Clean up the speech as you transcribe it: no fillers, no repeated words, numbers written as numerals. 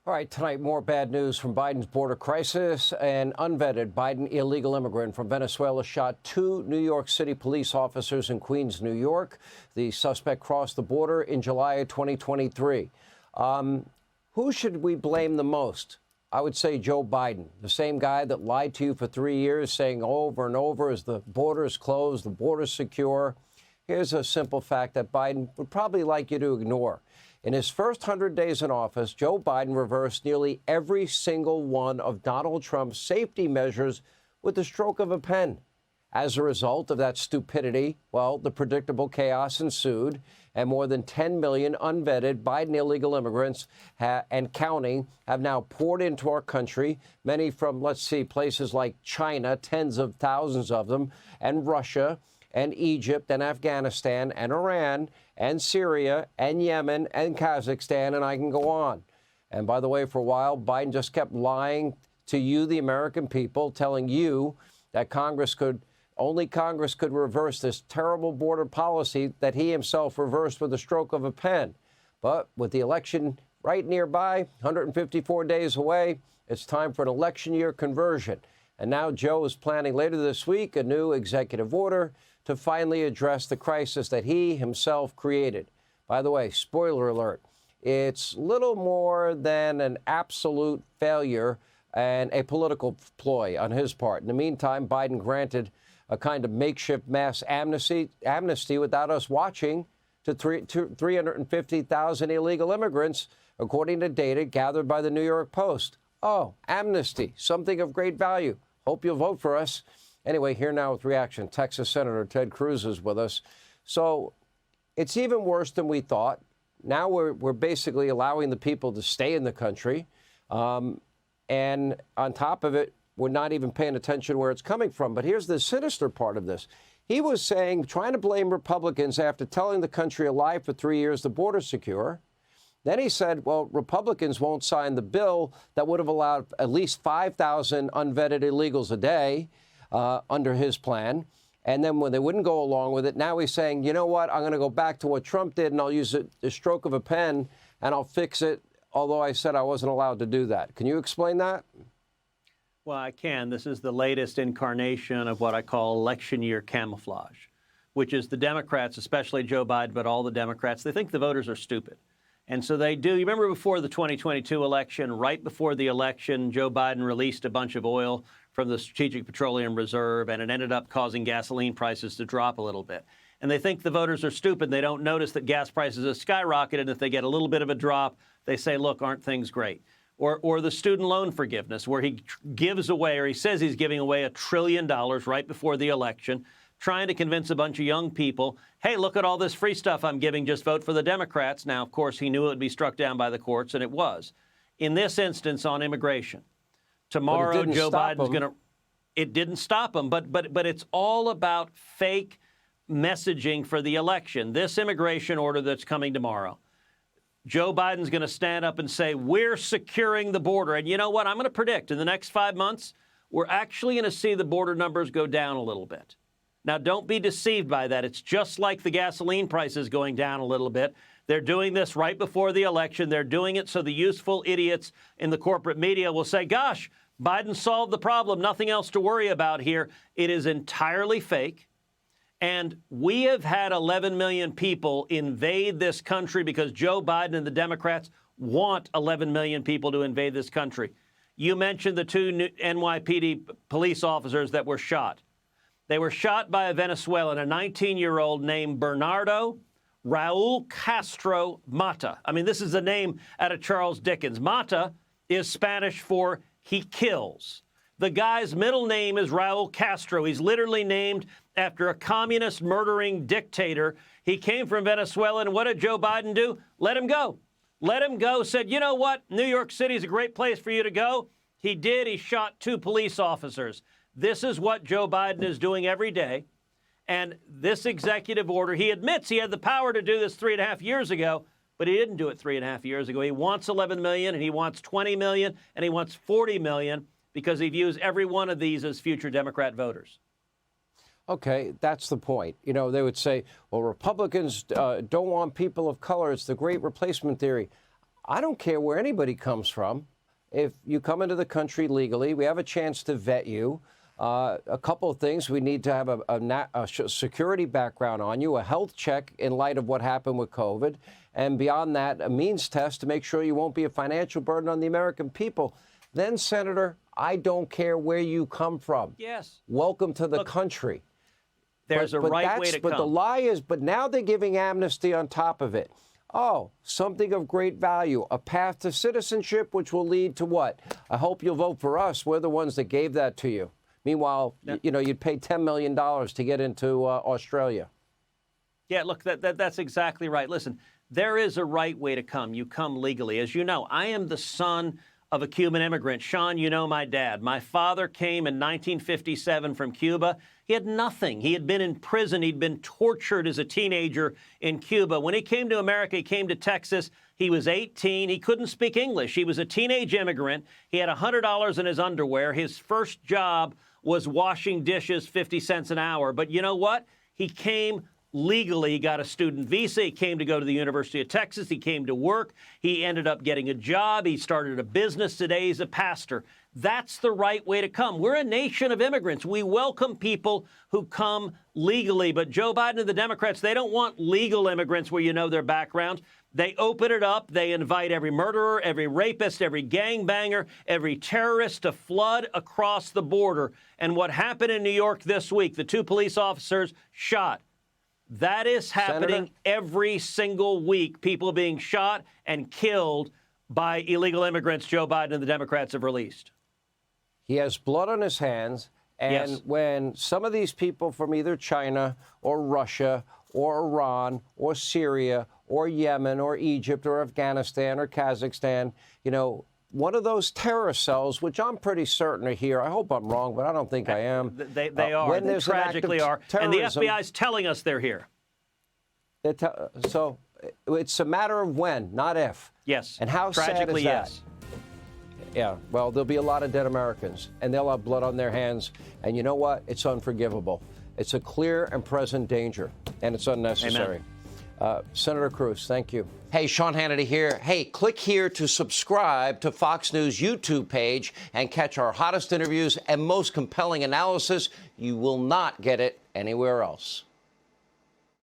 All right, tonight, more bad news from Biden's border crisis. An unvetted Biden illegal immigrant from Venezuela shot 2 New York City police officers in Queens, New York. The suspect crossed the border in July of 2023. Who should we blame the most? I would say Joe Biden, the same guy that lied to you for 3 years, saying over and over, as the border is closed, the border is secure. Here's a simple fact that Biden would probably like you to ignore. In his first 100 days in office, Joe Biden reversed nearly every single one of Donald Trump's safety measures with the stroke of a pen. As a result of that stupidity, well, the predictable chaos ensued, and more than 10 million unvetted Biden illegal immigrants and counting have now poured into our country, many from, let's see, places like China, tens of thousands of them, and Russia, and Egypt, and Afghanistan, and Iran, and Syria, and Yemen, and Kazakhstan, and I can go on. And by the way, for a while, Biden just kept lying to you, the American people, telling you that only Congress could reverse this terrible border policy that he himself reversed with the stroke of a pen. But with the election right nearby, 154 days away, it's time for an election year conversion. And now Joe is planning later this week a new executive order to finally address the crisis that he himself created. By the way, spoiler alert, it's little more than an absolute failure and a political ploy on his part. In the meantime, Biden granted a kind of makeshift mass amnesty without us watching to 350,000 illegal immigrants, according to data gathered by the New York Post. Oh, amnesty, something of great value. Hope you'll vote for us. Anyway, here now with reaction. Texas Senator Ted Cruz is with us. So it's even worse than we thought. Now we're basically allowing the people to stay in the country. And on top of it, we're not even paying attention where it's coming from. But here's the sinister part of this. He was trying to blame Republicans after telling the country a lie for 3 years, the border's secure. Then he said, well, Republicans won't sign the bill that would have allowed at least 5,000 unvetted illegals a day under his plan. And then when they wouldn't go along with it, now he's saying, you know what, I'm going to go back to what Trump did and I'll use the stroke of a pen and I'll fix it, although I said I wasn't allowed to do that. Can you explain that? Well, I can. This is the latest incarnation of what I call election year camouflage, which is the Democrats, especially Joe Biden, but all the Democrats, they think the voters are stupid. And so they do. You remember before the 2022 election, right before the election, Joe Biden released a bunch of oil from the Strategic Petroleum Reserve, and it ended up causing gasoline prices to drop a little bit. And they think the voters are stupid. They don't notice that gas prices have skyrocketed. And if they get a little bit of a drop, they say, look, aren't things great? Or the student loan forgiveness, where he gives away, or he says he's giving away $1 trillion right before the election, trying to convince a bunch of young people, hey, look at all this free stuff I'm giving, just vote for the Democrats. Now, of course, he knew it would be struck down by the courts, and it was. In this instance, on immigration, tomorrow Joe Biden's going to... It didn't stop him, but it's all about fake messaging for the election. This immigration order that's coming tomorrow, Joe Biden's going to stand up and say, we're securing the border. And you know what? I'm going to predict in the next 5 months, we're actually going to see the border numbers go down a little bit. Now, don't be deceived by that. It's just like the gasoline prices going down a little bit. They're doing this right before the election. They're doing it so the useful idiots in the corporate media will say, gosh, Biden solved the problem. Nothing else to worry about here. It is entirely fake. And we have had 11 million people invade this country because Joe Biden and the Democrats want 11 million people to invade this country. You mentioned the 2 new NYPD police officers that were shot. They were shot by a Venezuelan, a 19-year-old named Bernardo Raul Castro Mata. I mean, this is a name out of Charles Dickens. Mata is Spanish for he kills. The guy's middle name is Raul Castro. He's literally named after a communist murdering dictator. He came from Venezuela, and what did Joe Biden do? Let him go. Let him go. Said, you know what? New York City is a great place for you to go. He did. He shot 2 police officers. This is what Joe Biden is doing every day. And this executive order, he admits he had the power to do this 3.5 years ago, but he didn't do it 3.5 years ago. He wants 11 million, and he wants 20 million, and he wants 40 million because he views every one of these as future Democrat voters. Okay, that's the point. You know, they would say, well, Republicans don't want people of color. It's the great replacement theory. I don't care where anybody comes from. If you come into the country legally, we have a chance to vet you. A couple of things. We need to have a security background on you, a health check in light of what happened with COVID, and beyond that, a means test to make sure you won't be a financial burden on the American people. Then, Senator, I don't care where you come from. Yes. Welcome to the country. There's a right way to come. But the lie is, but now they're giving amnesty on top of it. Oh, something of great value, a path to citizenship, which will lead to what? I hope you'll vote for us. We're the ones that gave that to you. Meanwhile, you know, you'd pay $10 million to get into Australia. Yeah, look, that's exactly right. Listen, there is a right way to come. You come legally. As you know, I am the son of a Cuban immigrant. Sean, you know my dad. My father came in 1957 from Cuba. He had nothing. He had been in prison. He'd been tortured as a teenager in Cuba. When he came to America, he came to Texas. He was 18. He couldn't speak English. He was a teenage immigrant. He had $100 in his underwear. His first job was washing dishes, 50 cents an hour. But you know what? He came legally. He got a student visa. He came to go to the University of Texas. He came to work. He ended up getting a job. He started a business. Today he's a pastor. That's the right way to come. We're a nation of immigrants. We welcome people who come legally. But Joe Biden and the Democrats, they don't want legal immigrants where you know their backgrounds. They open it up. They invite every murderer, every rapist, every gangbanger, every terrorist to flood across the border. And what happened in New York this week, the 2 police officers shot. That is happening every single week, people being shot and killed by illegal immigrants Joe Biden and the Democrats have released. He has blood on his hands. And Yes. when some of these people from either China or Russia or Iran or Syria or Yemen or Egypt or Afghanistan or Kazakhstan, you know, one of those terrorist cells, which I'm pretty certain are here. I hope I'm wrong, but I don't think I am. They are. When They there's an act of tragically are. And the terrorism, FBI is telling us they're here. So it's a matter of when, not if. Yes. And how sad Tragically, is that? yes. Yeah, well, there'll be a lot of dead Americans, and they'll have blood on their hands. And you know what? It's unforgivable. It's a clear and present danger, and it's unnecessary. Senator Cruz, thank you. Hey, Sean Hannity here. Hey, click here to subscribe to Fox News YouTube page and catch our hottest interviews and most compelling analysis. You will not get it anywhere else.